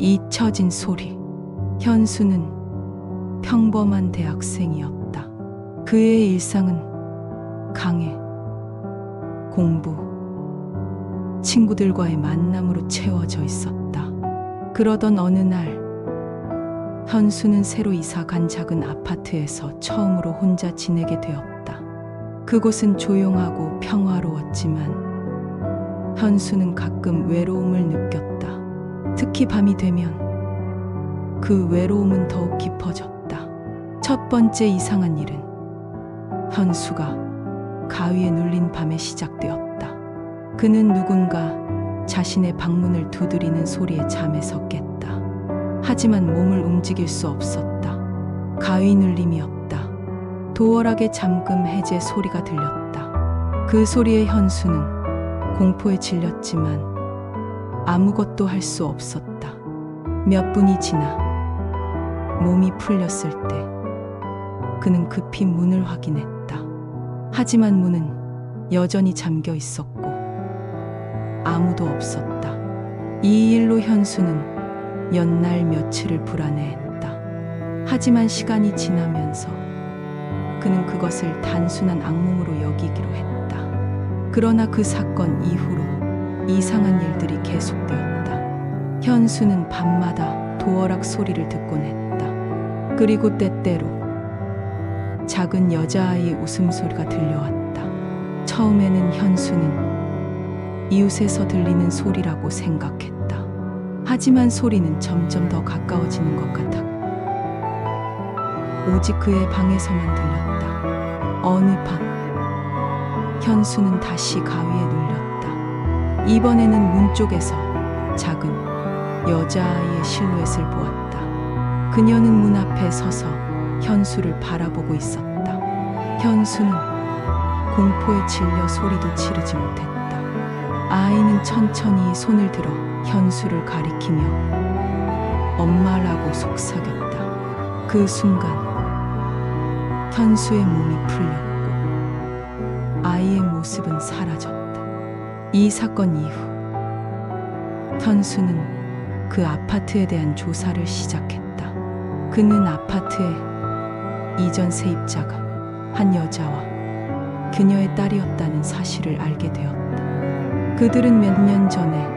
잊혀진 소리. 현수는 평범한 대학생이었다. 그의 일상은 강의, 공부, 친구들과의 만남으로 채워져 있었다. 그러던 어느 날, 현수는 새로 이사 간 작은 아파트에서 처음으로 혼자 지내게 되었다. 그곳은 조용하고 평화로웠지만 현수는 가끔 외로움을 느꼈다. 특히 밤이 되면 그 외로움은 더욱 깊어졌다. 첫 번째 이상한 일은 현수가 가위에 눌린 밤에 시작되었다. 그는 누군가 자신의 방문을 두드리는 소리에 잠에서 깼다. 하지만 몸을 움직일 수 없었다. 가위 눌림이었다. 도어락의 잠금 해제 소리가 들렸다. 그 소리에 현수는 공포에 질렸지만 아무것도 할 수 없었다. 몇 분이 지나 몸이 풀렸을 때 그는 급히 문을 확인했다. 하지만 문은 여전히 잠겨 있었고 아무도 없었다. 이 일로 현수는 몇 날 며칠을 불안해했다. 하지만 시간이 지나면서 그는 그것을 단순한 악몽으로 여기기로 했다. 그러나 그 사건 이후로 이상한 일들이 계속되었다. 현수는 밤마다 도어락 소리를 듣곤 했다. 그리고 때때로 작은 여자아이의 웃음소리가 들려왔다. 처음에는 현수는 이웃에서 들리는 소리라고 생각했다. 하지만 소리는 점점 더 가까워지는 것 같았고 오직 그의 방에서만 들렸다. 어느 밤 현수는 다시 가위에 눌렸다. 이번에는 문 쪽에서 작은 여자아이의 실루엣을 보았다. 그녀는 문 앞에 서서 현수를 바라보고 있었다. 현수는 공포에 질려 소리도 지르지 못했다. 아이는 천천히 손을 들어 현수를 가리키며 엄마라고 속삭였다. 그 순간 현수의 몸이 풀렸고 아이의 모습은 사라졌다. 이 사건 이후 현수는 그 아파트에 대한 조사를 시작했다. 그는 아파트에 이전 세입자가 한 여자와 그녀의 딸이었다는 사실을 알게 되었다. 그들은 몇 년 전에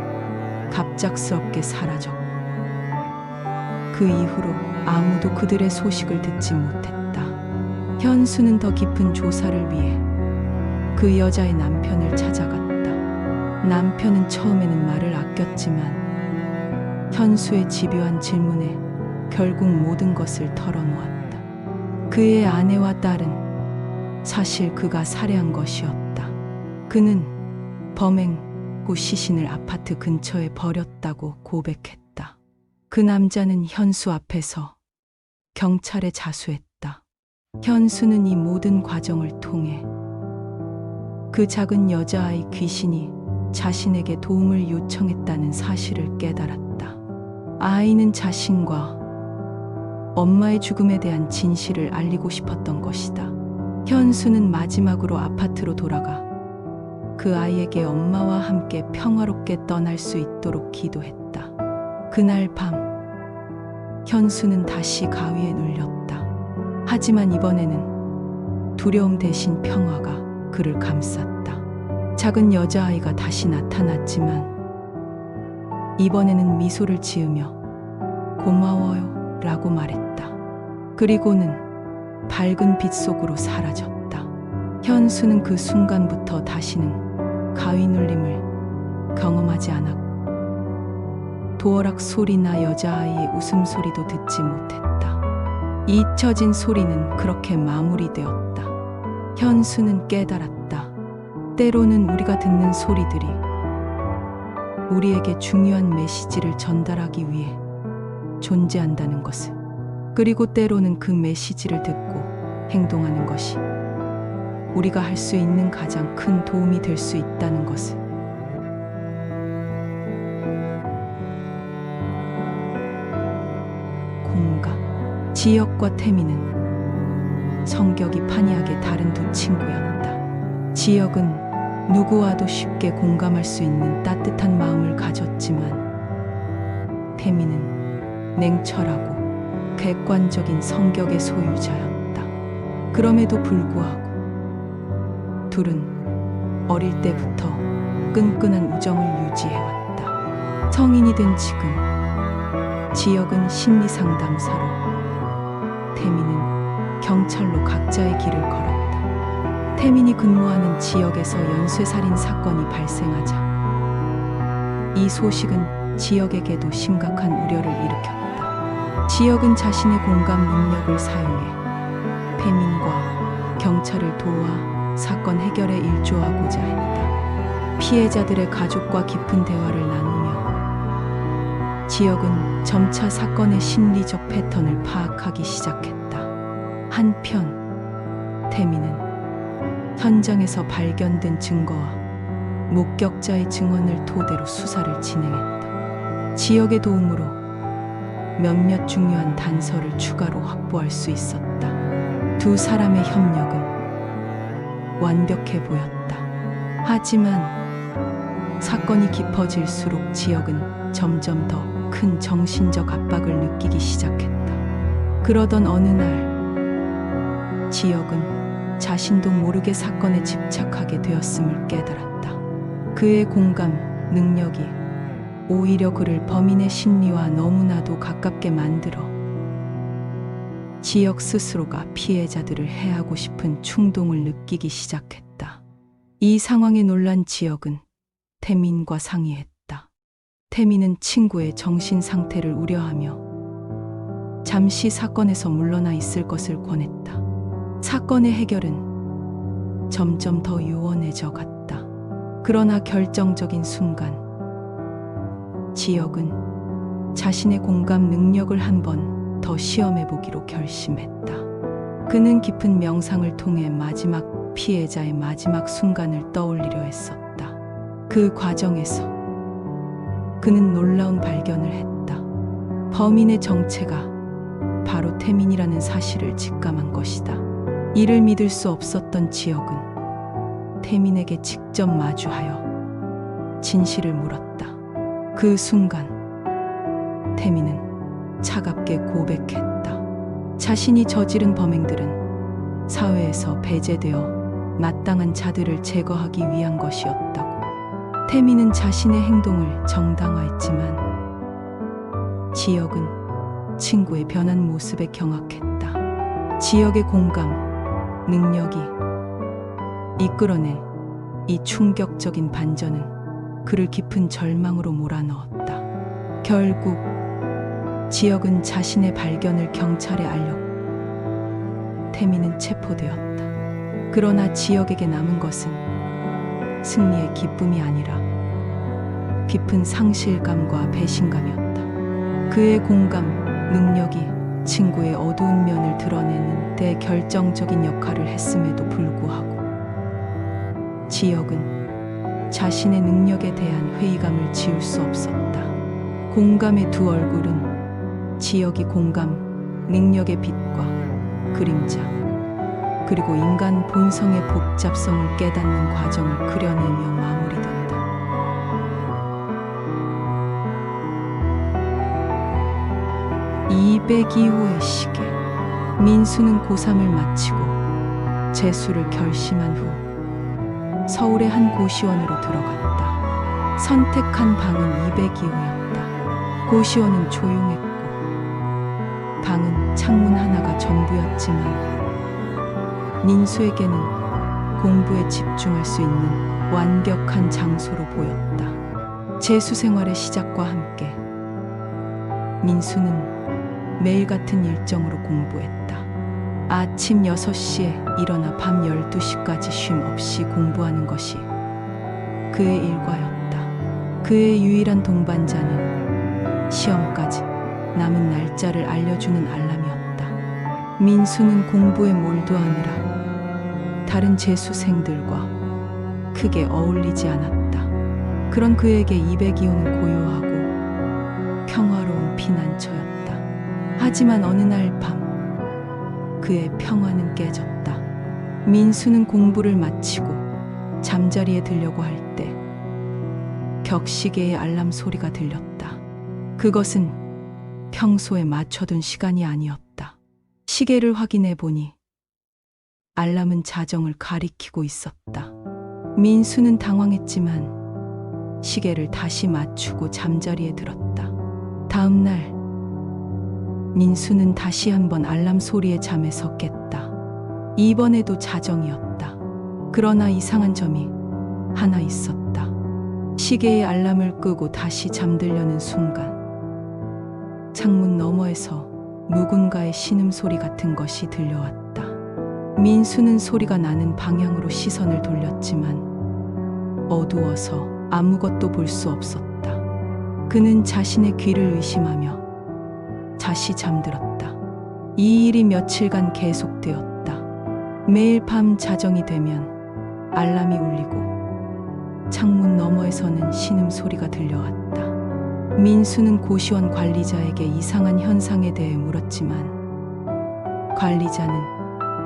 갑작스럽게 사라졌고 그 이후로 아무도 그들의 소식을 듣지 못했다. 현수는 더 깊은 조사를 위해 그 여자의 남편을 찾아갔다. 남편은 처음에는 말을 아꼈지만 현수의 집요한 질문에 결국 모든 것을 털어놓았다. 그의 아내와 딸은 사실 그가 살해한 것이었다. 그는 범행 후 시신을 아파트 근처에 버렸다고 고백했다. 그 남자는 현수 앞에서 경찰에 자수했다. 현수는 이 모든 과정을 통해 그 작은 여자아이 귀신이 자신에게 도움을 요청했다는 사실을 깨달았다. 아이는 자신과 엄마의 죽음에 대한 진실을 알리고 싶었던 것이다. 현수는 마지막으로 아파트로 돌아가 그 아이에게 엄마와 함께 평화롭게 떠날 수 있도록 기도했다. 그날 밤 현수는 다시 가위에 눌렸다. 하지만 이번에는 두려움 대신 평화가 그를 감쌌다. 작은 여자아이가 다시 나타났지만 이번에는 미소를 지으며 고마워요 라고 말했다. 그리고는 밝은 빛 속으로 사라졌다. 현수는 그 순간부터 다시는 가위 눌림을 경험하지 않았고 도어락 소리나 여자아이의 웃음소리도 듣지 못했다. 잊혀진 소리는 그렇게 마무리되었다. 현수는 깨달았다. 때로는 우리가 듣는 소리들이 우리에게 중요한 메시지를 전달하기 위해 존재한다는 것을, 그리고 때로는 그 메시지를 듣고 행동하는 것이 우리가 할 수 있는 가장 큰 도움이 될 수 있다는 것을. 공감. 지혁과 태미는 성격이 판이하게 다른 두 친구였다. 지혁은 누구와도 쉽게 공감할 수 있는 따뜻한 마음을 가졌지만 태민은 냉철하고 객관적인 성격의 소유자였다. 그럼에도 불구하고 둘은 어릴 때부터 끈끈한 우정을 유지해왔다. 성인이 된 지금 지혁은 심리상담사로, 태민은 경찰로 각자의 길을 걸었다. 태민이 근무하는 지역에서 연쇄살인 사건이 발생하자 이 소식은 지혁에게도 심각한 우려를 일으켰다. 지혁은 자신의 공감 능력을 사용해 태민과 경찰을 도와 사건 해결에 일조하고자 했다. 피해자들의 가족과 깊은 대화를 나누며 지혁은 점차 사건의 심리적 패턴을 파악하기 시작했다. 한편 태민은 현장에서 발견된 증거와 목격자의 증언을 토대로 수사를 진행했다. 지역의 도움으로 몇몇 중요한 단서를 추가로 확보할 수 있었다. 두 사람의 협력은 완벽해 보였다. 하지만 사건이 깊어질수록 지역은 점점 더 큰 정신적 압박을 느끼기 시작했다. 그러던 어느 날 지역은 자신도 모르게 사건에 집착하게 되었음을 깨달았다. 그의 공감 능력이 오히려 그를 범인의 심리와 너무나도 가깝게 만들어 지역 스스로가 피해자들을 해하고 싶은 충동을 느끼기 시작했다. 이 상황에 놀란 지역은 태민과 상의했다. 태민은 친구의 정신 상태를 우려하며 잠시 사건에서 물러나 있을 것을 권했다. 사건의 해결은 점점 더 요원해져 갔다. 그러나 결정적인 순간 지역은 자신의 공감 능력을 한 번 더 시험해보기로 결심했다. 그는 깊은 명상을 통해 마지막 피해자의 마지막 순간을 떠올리려 했었다. 그 과정에서 그는 놀라운 발견을 했다. 범인의 정체가 바로 태민이라는 사실을 직감한 것이다. 이를 믿을 수 없었던 지역은 태민에게 직접 마주하여 진실을 물었다. 그 순간 태민은 차갑게 고백했다. 자신이 저지른 범행들은 사회에서 배제되어 마땅한 자들을 제거하기 위한 것이었다고. 태민은 자신의 행동을 정당화했지만 지역은 친구의 변한 모습에 경악했다. 지역의 공감 능력이 이끌어낸 이 충격적인 반전은 그를 깊은 절망으로 몰아넣었다. 결국 지역은 자신의 발견을 경찰에 알렸고 태민은 체포되었다. 그러나 지역에게 남은 것은 승리의 기쁨이 아니라 깊은 상실감과 배신감이었다. 그의 공감 능력이 친구의 어두운 면을 드러내는 데 결정적인 역할을 했음에도 불구하고 지역은 자신의 능력에 대한 회의감을 지울 수 없었다. 공감의 두 얼굴은 지역이 공감 능력의 빛과 그림자, 그리고 인간 본성의 복잡성을 깨닫는 과정을 그려내며 마무리된다. (202호의 시계) 민수는 고3을 마치고 재수를 결심한 후 서울의 한 고시원으로 들어갔다. 선택한 방은 202호였다. 고시원은 조용했고 방은 창문 하나가 전부였지만 민수에게는 공부에 집중할 수 있는 완벽한 장소로 보였다. 재수 생활의 시작과 함께 민수는 매일 같은 일정으로 공부했다. 아침 6시에 일어나 밤 12시까지 쉼 없이 공부하는 것이 그의 일과였다. 그의 유일한 동반자는 시험까지 남은 날짜를 알려주는 알람이었다. 민수는 공부에 몰두하느라 다른 재수생들과 크게 어울리지 않았다. 그런 그에게 202호는 고요하고 평화로운 피난처였다. 하지만 어느 날 밤 그의 평화는 깨졌다. 민수는 공부를 마치고 잠자리에 들려고 할 때 격시계의 알람 소리가 들렸다. 그것은 평소에 맞춰둔 시간이 아니었다. 시계를 확인해 보니 알람은 자정을 가리키고 있었다. 민수는 당황했지만 시계를 다시 맞추고 잠자리에 들었다. 다음 날 민수는 다시 한번 알람 소리에 잠에서 깼다. 이번에도 자정이었다. 그러나 이상한 점이 하나 있었다. 시계의 알람을 끄고 다시 잠들려는 순간 창문 너머에서 누군가의 신음소리 같은 것이 들려왔다. 민수는 소리가 나는 방향으로 시선을 돌렸지만 어두워서 아무것도 볼 수 없었다. 그는 자신의 귀를 의심하며 다시 잠들었다. 이 일이 며칠간 계속되었다. 매일 밤 자정이 되면 알람이 울리고 창문 너머에서는 신음소리가 들려왔다. 민수는 고시원 관리자에게 이상한 현상에 대해 물었지만 관리자는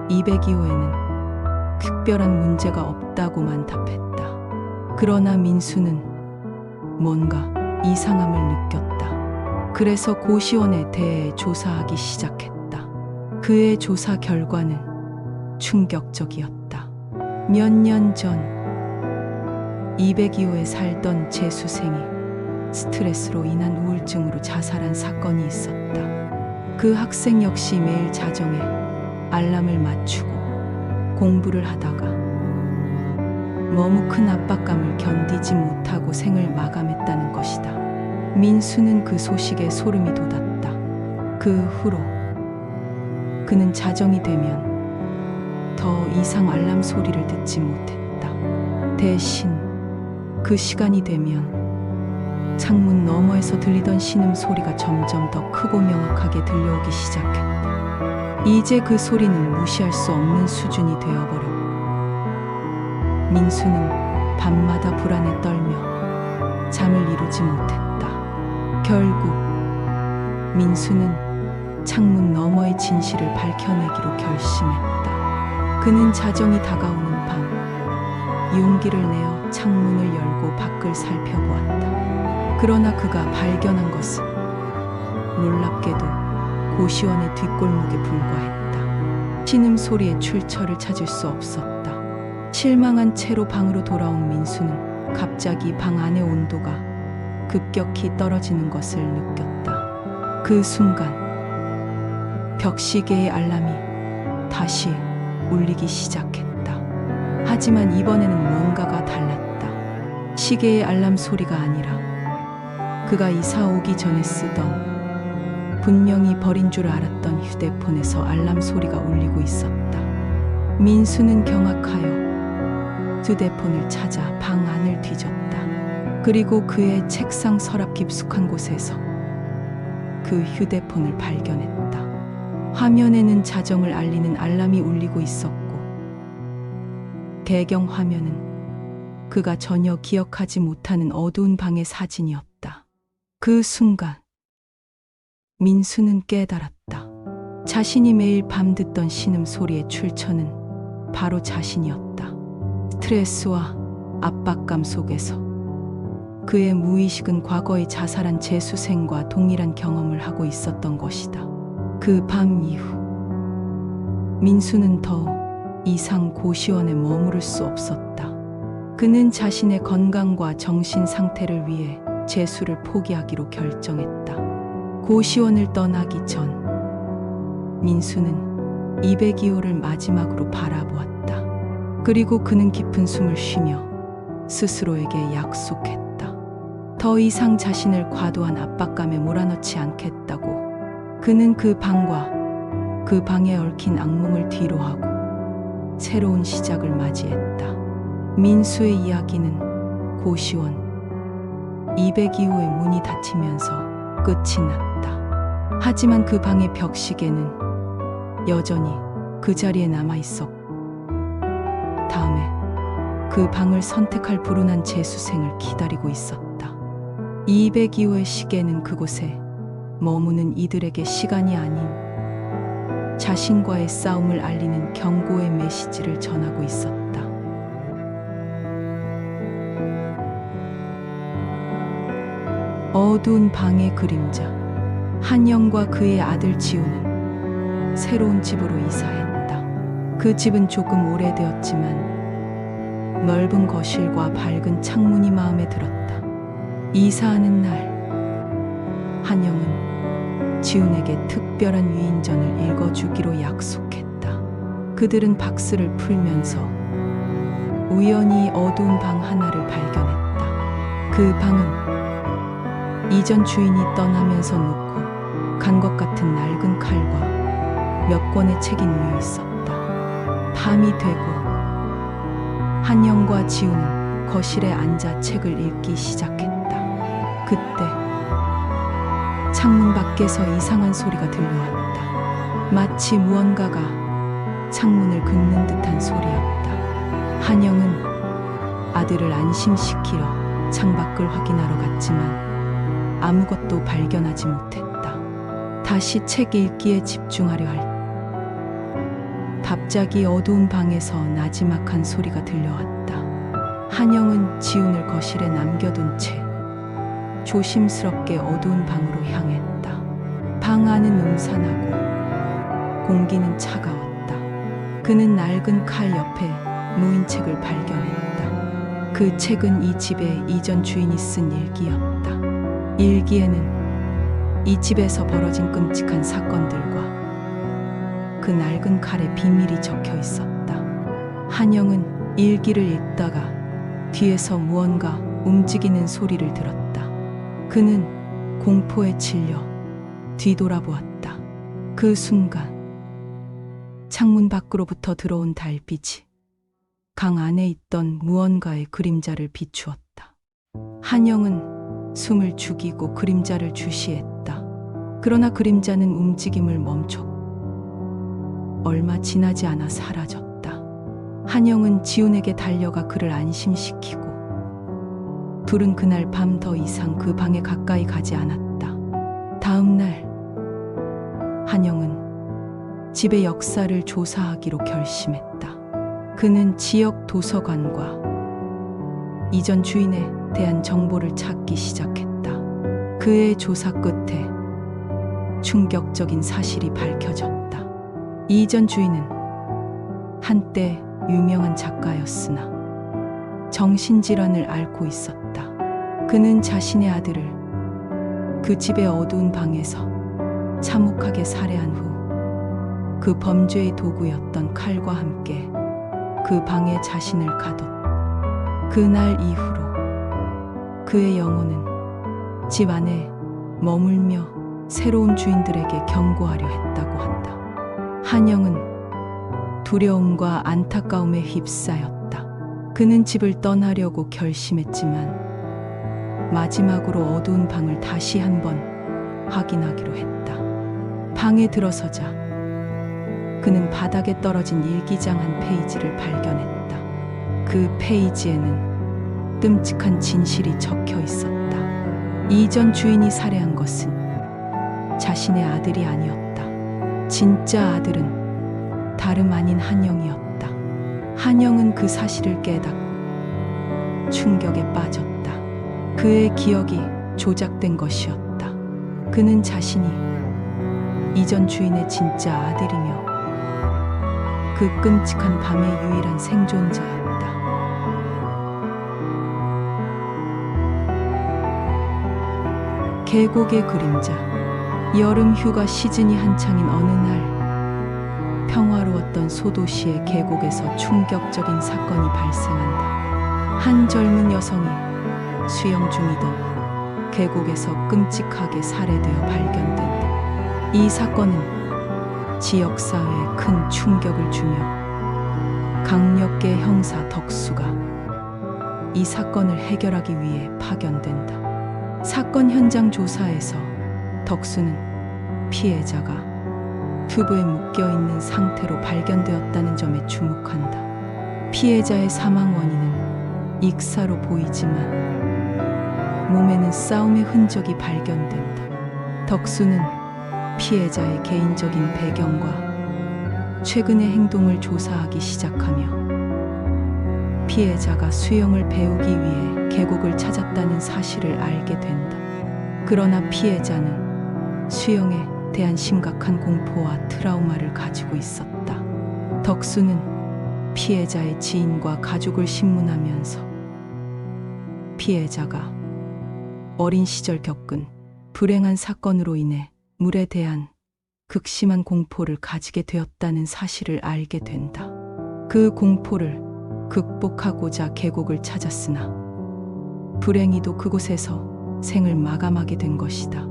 202호에는 특별한 문제가 없다고만 답했다. 그러나 민수는 뭔가 이상함을 느꼈다. 그래서 고시원에 대해 조사하기 시작했다. 그의 조사 결과는 충격적이었다. 몇 년 전 202호에 살던 재수생이 스트레스로 인한 우울증으로 자살한 사건이 있었다. 그 학생 역시 매일 자정에 알람을 맞추고 공부를 하다가 너무 큰 압박감을 견디지 못하고 생을 마감했다는 것이다. 민수는 그 소식에 소름이 돋았다. 그 후로 그는 자정이 되면 더 이상 알람 소리를 듣지 못했다. 대신 그 시간이 되면 창문 너머에서 들리던 신음 소리가 점점 더 크고 명확하게 들려오기 시작했다. 이제 그 소리는 무시할 수 없는 수준이 되어버렸고 민수는 밤마다 불안에 떨며 잠을 이루지 못했다. 결국 민수는 창문 너머의 진실을 밝혀내기로 결심했다. 그는 자정이 다가오는 밤 용기를 내어 창문을 열고 밖을 살펴보았다. 그러나 그가 발견한 것은 놀랍게도 고시원의 뒷골목에 불과했다. 신음소리의 출처를 찾을 수 없었다. 실망한 채로 방으로 돌아온 민수는 갑자기 방 안의 온도가 급격히 떨어지는 것을 느꼈다. 그 순간 벽시계의 알람이 다시 울리기 시작했다. 하지만 이번에는 뭔가가 달랐다. 시계의 알람 소리가 아니라 그가 이사 오기 전에 쓰던 분명히 버린 줄 알았던 휴대폰에서 알람 소리가 울리고 있었다. 민수는 경악하여 휴대폰을 찾아 방 안을 뒤졌다. 그리고 그의 책상 서랍 깊숙한 곳에서 그 휴대폰을 발견했다. 화면에는 자정을 알리는 알람이 울리고 있었고 배경 화면은 그가 전혀 기억하지 못하는 어두운 방의 사진이었다. 그 순간 민수는 깨달았다. 자신이 매일 밤 듣던 신음소리의 출처는 바로 자신이었다. 스트레스와 압박감 속에서 그의 무의식은 과거에 자살한 재수생과 동일한 경험을 하고 있었던 것이다. 그 밤 이후 민수는 더 이상 고시원에 머무를 수 없었다. 그는 자신의 건강과 정신 상태를 위해 재수를 포기하기로 결정했다. 고시원을 떠나기 전 민수는 202호를 마지막으로 바라보았다. 그리고 그는 깊은 숨을 쉬며 스스로에게 약속했다. 더 이상 자신을 과도한 압박감에 몰아넣지 않겠다고. 그는 그 방과 그 방에 얽힌 악몽을 뒤로하고 새로운 시작을 맞이했다. 민수의 이야기는 고시원 202호의 문이 닫히면서 끝이 났다. 하지만 그 방의 벽시계는 여전히 그 자리에 남아 있었고 다음에 그 방을 선택할 불운한 재수생을 기다리고 있었다. 202호의 시계는 그곳에 머무는 이들에게 시간이 아닌 자신과의 싸움을 알리는 경고의 메시지를 전하고 있었다. 어두운 방의 그림자. 한영과 그의 아들 지우는 새로운 집으로 이사했다. 그 집은 조금 오래되었지만 넓은 거실과 밝은 창문이 마음에 들었다. 이사하는 날, 한영은 지훈에게 특별한 위인전을 읽어주기로 약속했다. 그들은 박스를 풀면서 우연히 어두운 방 하나를 발견했다. 그 방은 이전 주인이 떠나면서 놓고 간 것 같은 낡은 칼과 몇 권의 책이 놓여 있었다. 밤이 되고 한영과 지우는 거실에 앉아 책을 읽기 시작했다. 그때 창문 밖에서 이상한 소리가 들려왔다. 마치 무언가가 창문을 긁는 듯한 소리였다. 한영은 아들을 안심시키러 창밖을 확인하러 갔지만 아무것도 발견하지 못했다. 다시 책 읽기에 집중하려 할 때 갑자기 어두운 방에서 나지막한 소리가 들려왔다. 한영은 지훈을 거실에 남겨둔 채 조심스럽게 어두운 방으로 향했다. 방 안은 음산하고 공기는 차가웠다. 그는 낡은 칼 옆에 놓인 책을 발견했다. 그 책은 이 집의 이전 주인이 쓴 일기였다. 일기에는 이 집에서 벌어진 끔찍한 사건들과 그 낡은 칼에 비밀이 적혀 있었다. 한영은 일기를 읽다가 뒤에서 무언가 움직이는 소리를 들었다. 그는 공포에 질려 뒤돌아보았다. 그 순간 창문 밖으로부터 들어온 달빛이 강 안에 있던 무언가의 그림자를 비추었다. 한영은 숨을 죽이고 그림자를 주시했다. 그러나 그림자는 움직임을 멈췄고 얼마 지나지 않아 사라졌다. 한영은 지훈에게 달려가 그를 안심시키고 둘은 그날 밤 더 이상 그 방에 가까이 가지 않았다. 다음 날 한영은 집의 역사를 조사하기로 결심했다. 그는 지역 도서관과 이전 주인에 대한 정보를 찾기 시작했다. 그의 조사 끝에 충격적인 사실이 밝혀졌다. 이전 주인은 한때 유명한 작가였으나 정신질환을 앓고 있었다. 그는 자신의 아들을 그 집의 어두운 방에서 참혹하게 살해한 후 그 범죄의 도구였던 칼과 함께 그 방에 자신을 가뒀다. 그날 이후로 그의 영혼은 집 안에 머물며 새로운 주인들에게 경고하려 했다고 한다. 한영은 두려움과 안타까움에 휩싸였다. 그는 집을 떠나려고 결심했지만 마지막으로 어두운 방을 다시 한번 확인하기로 했다. 방에 들어서자 그는 바닥에 떨어진 일기장 한 페이지를 발견했다. 그 페이지에는 끔찍한 진실이 적혀 있었다. 이전 주인이 살해한 것은 자신의 아들이 아니었다. 진짜 아들은 다름 아닌 한영이었다. 한영은 그 사실을 깨닫고 충격에 빠졌다. 그의 기억이 조작된 것이었다. 그는 자신이 이전 주인의 진짜 아들이며 그 끔찍한 밤의 유일한 생존자였다. 계곡의 그림자. 여름 휴가 시즌이 한창인 어느 날 평화로웠던 소도시의 계곡에서 충격적인 사건이 발생한다. 한 젊은 여성이 수영 중이던 계곡에서 끔찍하게 살해되어 발견된다. 이 사건은 지역 사회에 큰 충격을 주며 강력계 형사 덕수가 이 사건을 해결하기 위해 파견된다. 사건 현장 조사에서 덕수는 피해자가 튜브에 묶여있는 상태로 발견되었다는 점에 주목한다. 피해자의 사망 원인은 익사로 보이지만 몸에는 싸움의 흔적이 발견된다. 덕수는 피해자의 개인적인 배경과 최근의 행동을 조사하기 시작하며 피해자가 수영을 배우기 위해 계곡을 찾았다는 사실을 알게 된다. 그러나 피해자는 수영에 대한 심각한 공포와 트라우마를 가지고 있었다. 덕수는 피해자의 지인과 가족을 신문하면서 피해자가 어린 시절 겪은 불행한 사건으로 인해 물에 대한 극심한 공포를 가지게 되었다는 사실을 알게 된다. 그 공포를 극복하고자 계곡을 찾았으나 불행히도 그곳에서 생을 마감하게 된 것이다.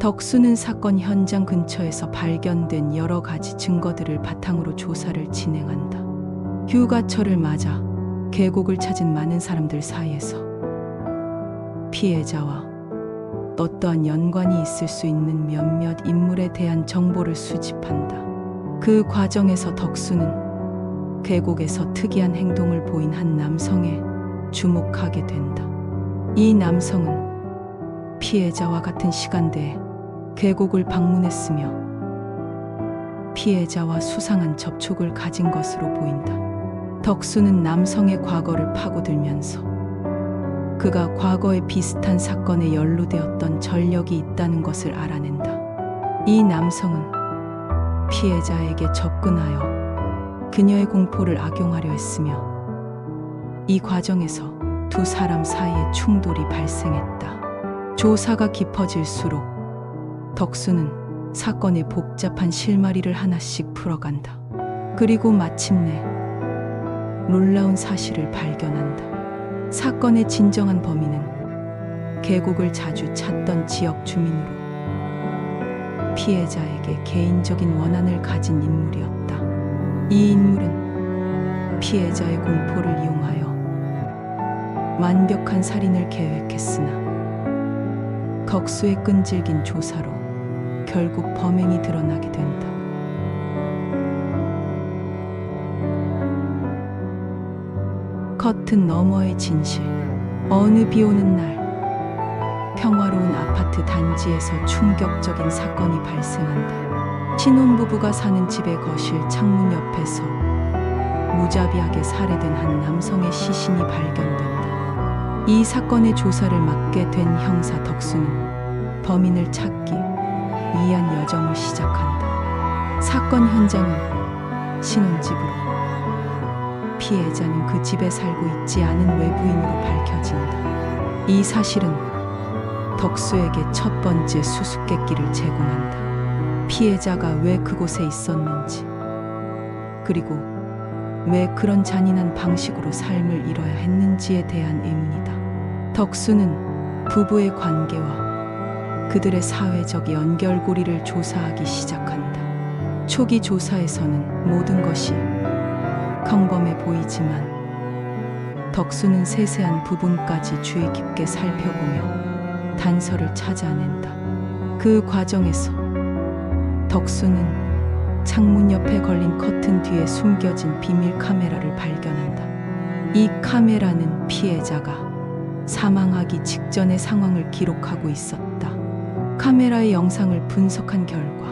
덕수는 사건 현장 근처에서 발견된 여러 가지 증거들을 바탕으로 조사를 진행한다. 휴가철을 맞아 계곡을 찾은 많은 사람들 사이에서 피해자와 어떠한 연관이 있을 수 있는 몇몇 인물에 대한 정보를 수집한다. 그 과정에서 덕수는 계곡에서 특이한 행동을 보인 한 남성에 주목하게 된다. 이 남성은 피해자와 같은 시간대에 계곡을 방문했으며 피해자와 수상한 접촉을 가진 것으로 보인다. 덕수는 남성의 과거를 파고들면서 그가 과거에 비슷한 사건에 연루되었던 전력이 있다는 것을 알아낸다. 이 남성은 피해자에게 접근하여 그녀의 공포를 악용하려 했으며 이 과정에서 두 사람 사이에 충돌이 발생했다. 조사가 깊어질수록 덕수는 사건의 복잡한 실마리를 하나씩 풀어간다. 그리고 마침내 놀라운 사실을 발견한다. 사건의 진정한 범인은 계곡을 자주 찾던 지역 주민으로 피해자에게 개인적인 원한을 가진 인물이었다. 이 인물은 피해자의 공포를 이용하여 완벽한 살인을 계획했으나 덕수의 끈질긴 조사로 결국 범행이 드러나게 된다. 커튼 너머의 진실. 어느 비 오는 날 평화로운 아파트 단지에서 충격적인 사건이 발생한다. 신혼부부가 사는 집의 거실 창문 옆에서 무자비하게 살해된 한 남성의 시신이 발견된다. 이 사건의 조사를 맡게 된 형사 덕수는 범인을 찾기 위한 여정을 시작한다. 사건 현장은 신혼집으로 피해자는 그 집에 살고 있지 않은 외부인으로 밝혀진다. 이 사실은 덕수에게 첫 번째 수수께끼를 제공한다. 피해자가 왜 그곳에 있었는지, 그리고 왜 그런 잔인한 방식으로 삶을 이뤄야 했는지에 대한 의문이다. 덕수는 부부의 관계와 그들의 사회적 연결고리를 조사하기 시작한다. 초기 조사에서는 모든 것이 평범해 보이지만 덕수는 세세한 부분까지 주의 깊게 살펴보며 단서를 찾아낸다. 그 과정에서 덕수는 창문 옆에 걸린 커튼 뒤에 숨겨진 비밀 카메라를 발견한다. 이 카메라는 피해자가 사망하기 직전의 상황을 기록하고 있었다. 카메라의 영상을 분석한 결과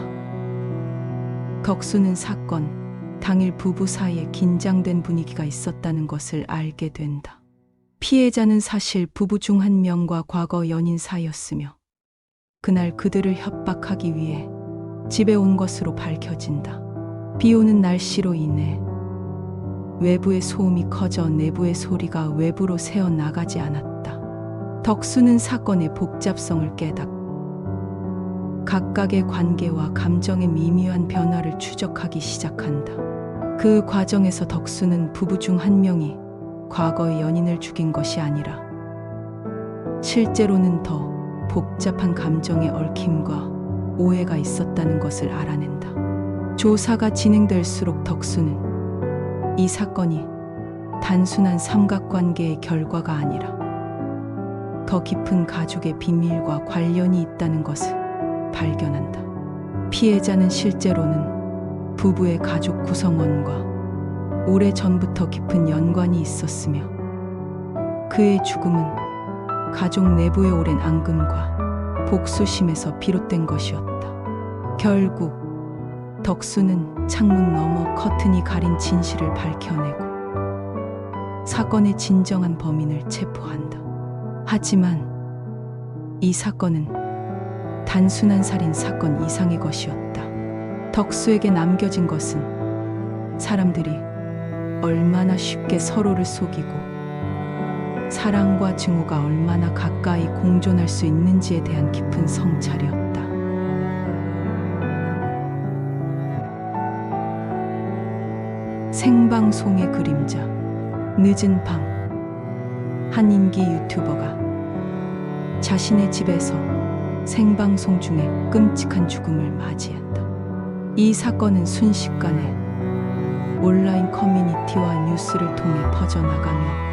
덕수는 사건 당일 부부 사이에 긴장된 분위기가 있었다는 것을 알게 된다. 피해자는 사실 부부 중 한 명과 과거 연인 사이였으며 그날 그들을 협박하기 위해 집에 온 것으로 밝혀진다. 비 오는 날씨로 인해 외부의 소음이 커져 내부의 소리가 외부로 새어나가지 않았다. 덕수는 사건의 복잡성을 깨닫고 각각의 관계와 감정의 미묘한 변화를 추적하기 시작한다. 그 과정에서 덕수는 부부 중 한 명이 과거의 연인을 죽인 것이 아니라 실제로는 더 복잡한 감정의 얽힘과 오해가 있었다는 것을 알아낸다. 조사가 진행될수록 덕수는 이 사건이 단순한 삼각관계의 결과가 아니라 더 깊은 가족의 비밀과 관련이 있다는 것을 발견한다. 피해자는 실제로는 부부의 가족 구성원과 오래전부터 깊은 연관이 있었으며 그의 죽음은 가족 내부의 오랜 앙금과 복수심에서 비롯된 것이었다. 결국 덕수는 창문 너머 커튼이 가린 진실을 밝혀내고 사건의 진정한 범인을 체포한다. 하지만 이 사건은 단순한 살인 사건 이상의 것이었다. 덕수에게 남겨진 것은 사람들이 얼마나 쉽게 서로를 속이고 사랑과 증오가 얼마나 가까이 공존할 수 있는지에 대한 깊은 성찰이었다. 생방송의 그림자. 늦은 밤, 한 인기 유튜버가 자신의 집에서 생방송 중에 끔찍한 죽음을 맞이했다. 이 사건은 순식간에 온라인 커뮤니티와 뉴스를 통해 퍼져나가며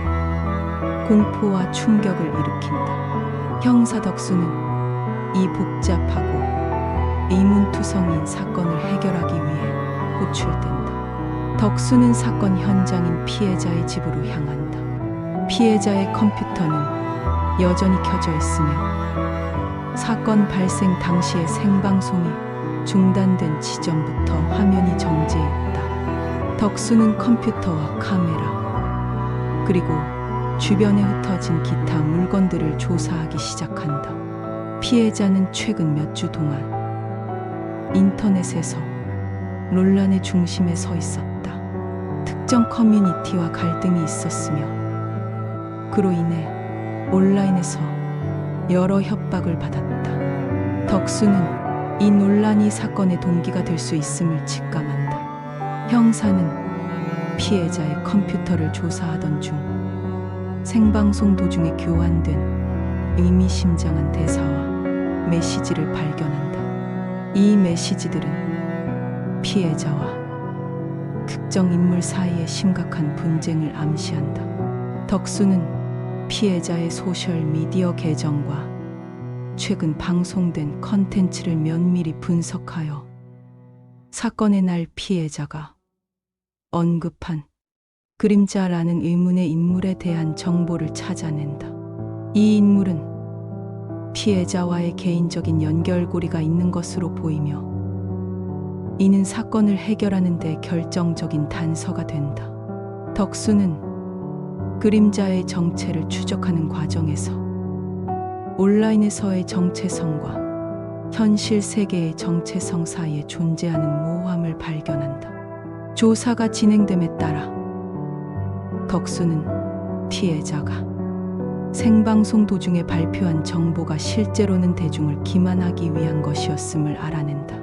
공포와 충격을 일으킨다. 형사 덕수는 이 복잡하고 의문투성이인 사건을 해결하기 위해 호출된다. 덕수는 사건 현장인 피해자의 집으로 향한다. 피해자의 컴퓨터는 여전히 켜져 있으며 사건 발생 당시의 생방송이 중단된 지점부터 화면이 정지해 있다. 덕수는 컴퓨터와 카메라 그리고 주변에 흩어진 기타 물건들을 조사하기 시작한다. 피해자는 최근 몇 주 동안 인터넷에서 논란의 중심에 서 있었다. 특정 커뮤니티와 갈등이 있었으며 그로 인해 온라인에서 여러 협박을 받았다. 덕수는 이 논란이 사건의 동기가 될 수 있음을 직감한다. 형사는 피해자의 컴퓨터를 조사하던 중 생방송 도중에 교환된 의미심장한 대사와 메시지를 발견한다. 이 메시지들은 피해자와 특정 인물 사이의 심각한 분쟁을 암시한다. 덕수는 피해자의 소셜미디어 계정과 최근 방송된 컨텐츠를 면밀히 분석하여 사건의 날 피해자가 언급한 그림자라는 의문의 인물에 대한 정보를 찾아낸다. 이 인물은 피해자와의 개인적인 연결고리가 있는 것으로 보이며 이는 사건을 해결하는 데 결정적인 단서가 된다. 덕수는 그림자의 정체를 추적하는 과정에서 온라인에서의 정체성과 현실 세계의 정체성 사이에 존재하는 모호함을 발견한다. 조사가 진행됨에 따라 덕수는 피해자가 생방송 도중에 발표한 정보가 실제로는 대중을 기만하기 위한 것이었음을 알아낸다.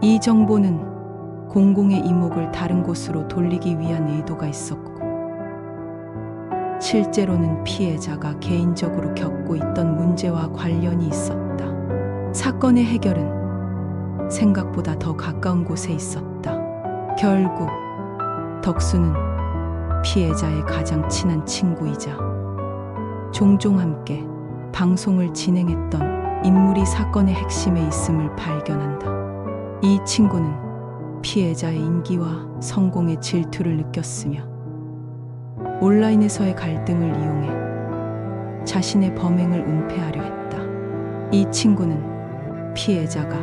이 정보는 공공의 이목을 다른 곳으로 돌리기 위한 의도가 있었고 실제로는 피해자가 개인적으로 겪고 있던 문제와 관련이 있었다. 사건의 해결은 생각보다 더 가까운 곳에 있었다. 결국 덕수는 피해자의 가장 친한 친구이자 종종 함께 방송을 진행했던 인물이 사건의 핵심에 있음을 발견한다. 이 친구는 피해자의 인기와 성공의 질투를 느꼈으며 온라인에서의 갈등을 이용해 자신의 범행을 은폐하려 했다. 이 친구는 피해자가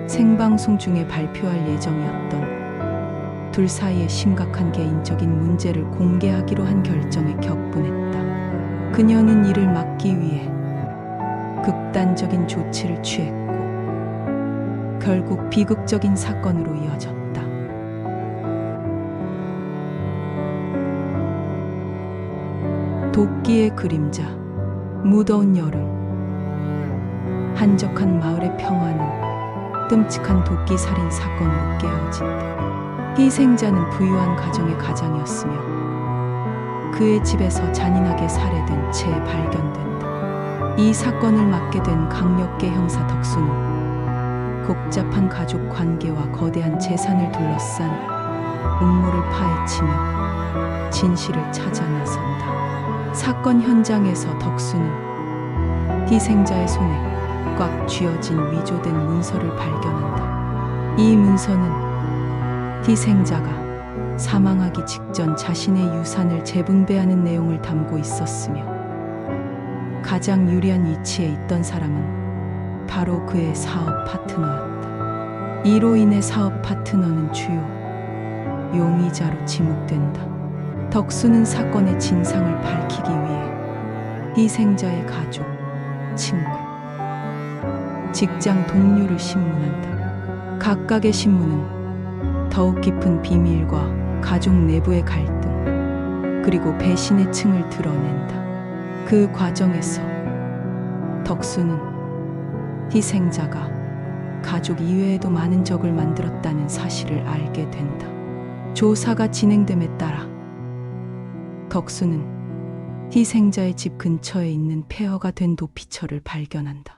생방송 중에 발표할 예정이었던 둘 사이의 심각한 개인적인 문제를 공개하기로 한 결정에 격분했다. 그녀는 이를 막기 위해 극단적인 조치를 취했고 결국 비극적인 사건으로 이어졌다. 도끼의 그림자. 무더운 여름, 한적한 마을의 평화는 끔찍한 도끼 살인 사건으로 깨어진다. 희생자는 부유한 가정의 가장이었으며 그의 집에서 잔인하게 살해된 채 발견된다. 이 사건을 맡게 된 강력계 형사 덕수는 복잡한 가족 관계와 거대한 재산을 둘러싼 음모를 파헤치며 진실을 찾아 나선다. 사건 현장에서 덕수는 희생자의 손에 꽉 쥐어진 위조된 문서를 발견한다. 이 문서는 희생자가 사망하기 직전 자신의 유산을 재분배하는 내용을 담고 있었으며 가장 유리한 위치에 있던 사람은 바로 그의 사업 파트너였다. 이로 인해 사업 파트너는 주요 용의자로 지목된다. 덕수는 사건의 진상을 밝히기 위해 희생자의 가족, 친구, 직장 동료를 신문한다. 각각의 신문은 더욱 깊은 비밀과 가족 내부의 갈등, 그리고 배신의 층을 드러낸다. 그 과정에서 덕수는 희생자가 가족 이외에도 많은 적을 만들었다는 사실을 알게 된다. 조사가 진행됨에 따라 덕수는 희생자의 집 근처에 있는 폐허가 된 도피처를 발견한다.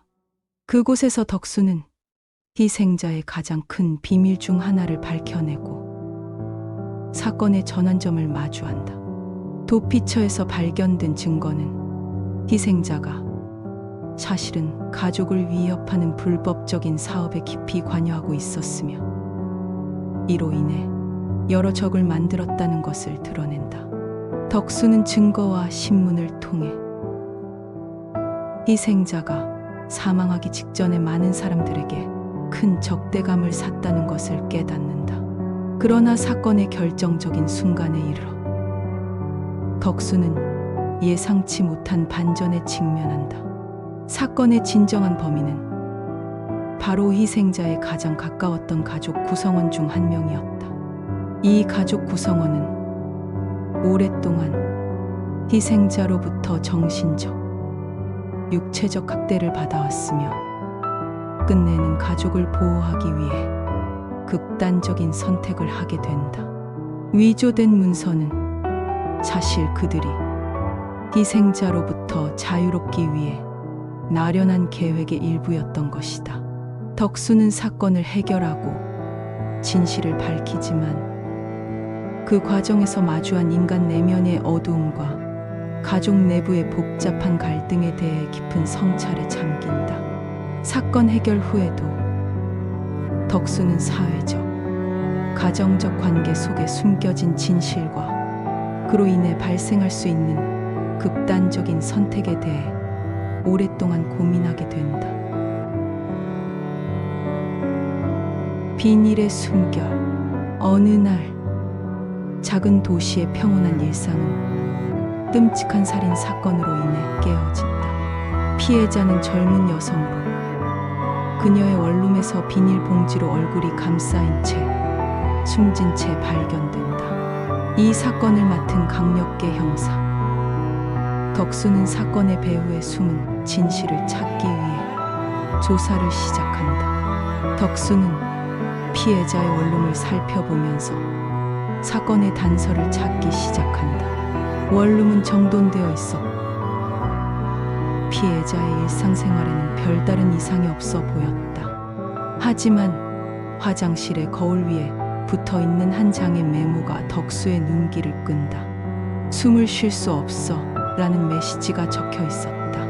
그곳에서 덕수는 희생자의 가장 큰 비밀 중 하나를 밝혀내고 사건의 전환점을 마주한다. 도피처에서 발견된 증거는 희생자가 사실은 가족을 위협하는 불법적인 사업에 깊이 관여하고 있었으며 이로 인해 여러 적을 만들었다는 것을 드러낸다. 덕수는 증거와 신문을 통해 희생자가 사망하기 직전에 많은 사람들에게 큰 적대감을 샀다는 것을 깨닫는다. 그러나 사건의 결정적인 순간에 이르러 덕수는 예상치 못한 반전에 직면한다. 사건의 진정한 범인은 바로 희생자의 가장 가까웠던 가족 구성원 중 한 명이었다. 이 가족 구성원은 오랫동안 희생자로부터 정신적, 육체적 학대를 받아왔으며 끝내는 가족을 보호하기 위해 극단적인 선택을 하게 된다. 위조된 문서는 사실 그들이 희생자로부터 자유롭기 위해 나련한 계획의 일부였던 것이다. 덕수는 사건을 해결하고 진실을 밝히지만 그 과정에서 마주한 인간 내면의 어두움과 가족 내부의 복잡한 갈등에 대해 깊은 성찰에 잠긴다. 사건 해결 후에도 덕수는 사회적, 가정적 관계 속에 숨겨진 진실과 그로 인해 발생할 수 있는 극단적인 선택에 대해 오랫동안 고민하게 된다. 비닐의 숨결. 어느 날 작은 도시의 평온한 일상은 끔찍한 살인 사건으로 인해 깨어진다. 피해자는 젊은 여성으로 그녀의 원룸에서 비닐봉지로 얼굴이 감싸인 채 숨진 채 발견된다. 이 사건을 맡은 강력계 형사 덕수는 사건의 배후의 숨은 진실을 찾기 위해 조사를 시작한다. 덕수는 피해자의 원룸을 살펴보면서 사건의 단서를 찾기 시작한다. 원룸은 정돈되어 있었고 피해자의 일상생활에는 별다른 이상이 없어 보였다. 하지만 화장실의 거울 위에 붙어있는 한 장의 메모가 덕수의 눈길을 끈다. 숨을 쉴 수 없어 라는 메시지가 적혀 있었다.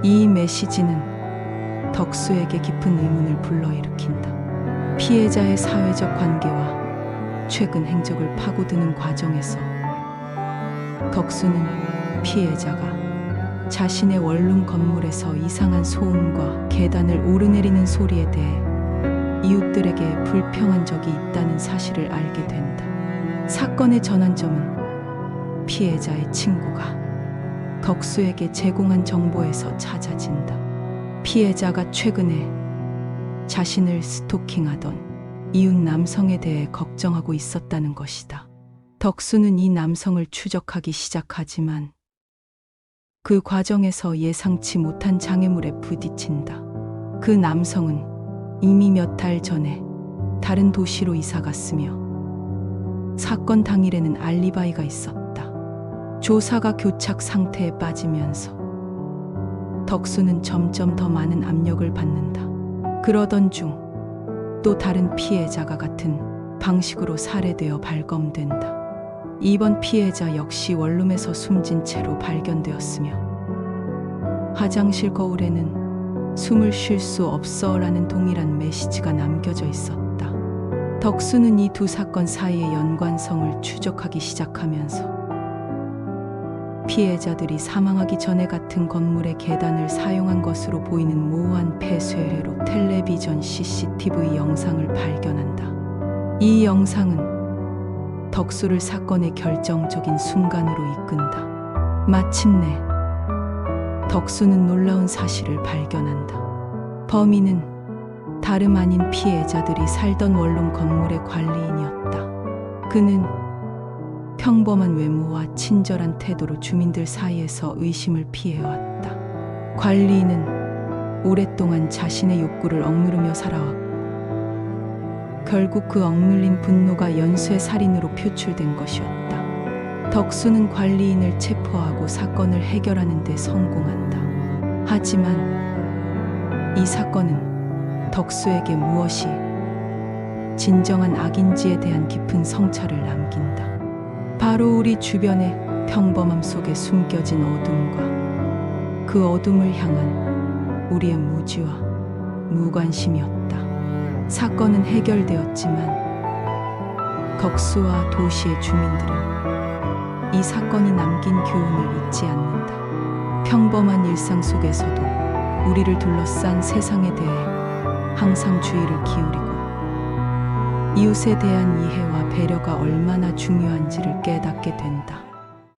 이 메시지는 덕수에게 깊은 의문을 불러일으킨다. 피해자의 사회적 관계와 최근 행적을 파고드는 과정에서 덕수는 피해자가 자신의 원룸 건물에서 이상한 소음과 계단을 오르내리는 소리에 대해 이웃들에게 불평한 적이 있다는 사실을 알게 된다. 사건의 전환점은 피해자의 친구가 덕수에게 제공한 정보에서 찾아진다. 피해자가 최근에 자신을 스토킹하던 이웃 남성에 대해 걱정하고 있었다는 것이다. 덕수는 이 남성을 추적하기 시작하지만 그 과정에서 예상치 못한 장애물에 부딪힌다. 그 남성은 이미 몇 달 전에 다른 도시로 이사 갔으며 사건 당일에는 알리바이가 있었다. 조사가 교착 상태에 빠지면서 덕수는 점점 더 많은 압력을 받는다. 그러던 중 또 다른 피해자가 같은 방식으로 살해되어 발검된다. 이번 피해자 역시 원룸에서 숨진 채로 발견되었으며 화장실 거울에는 숨을 쉴 수 없어 라는 동일한 메시지가 남겨져 있었다. 덕수는 이 두 사건 사이의 연관성을 추적하기 시작하면서 피해자들이 사망하기 전에 같은 건물의 계단을 사용한 것으로 보이는 모호한 폐쇄회로 텔레비전 CCTV 영상을 발견한다. 이 영상은 덕수를 사건의 결정적인 순간으로 이끈다. 마침내 덕수는 놀라운 사실을 발견한다. 범인은 다름 아닌 피해자들이 살던 원룸 건물의 관리인이었다. 그는 평범한 외모와 친절한 태도로 주민들 사이에서 의심을 피해왔다. 관리인은 오랫동안 자신의 욕구를 억누르며 살아왔고 결국 그 억눌린 분노가 연쇄 살인으로 표출된 것이었다. 덕수는 관리인을 체포하고 사건을 해결하는 데 성공한다. 하지만 이 사건은 덕수에게 무엇이 진정한 악인지에 대한 깊은 성찰을 남긴다. 바로 우리 주변의 평범함 속에 숨겨진 어둠과 그 어둠을 향한 우리의 무지와 무관심이었다. 사건은 해결되었지만 덕수와 도시의 주민들은 이 사건이 남긴 교훈을 잊지 않는다. 평범한 일상 속에서도 우리를 둘러싼 세상에 대해 항상 주의를 기울이고 이웃에 대한 이해와 배려가 얼마나 중요한지를 깨닫게 된다.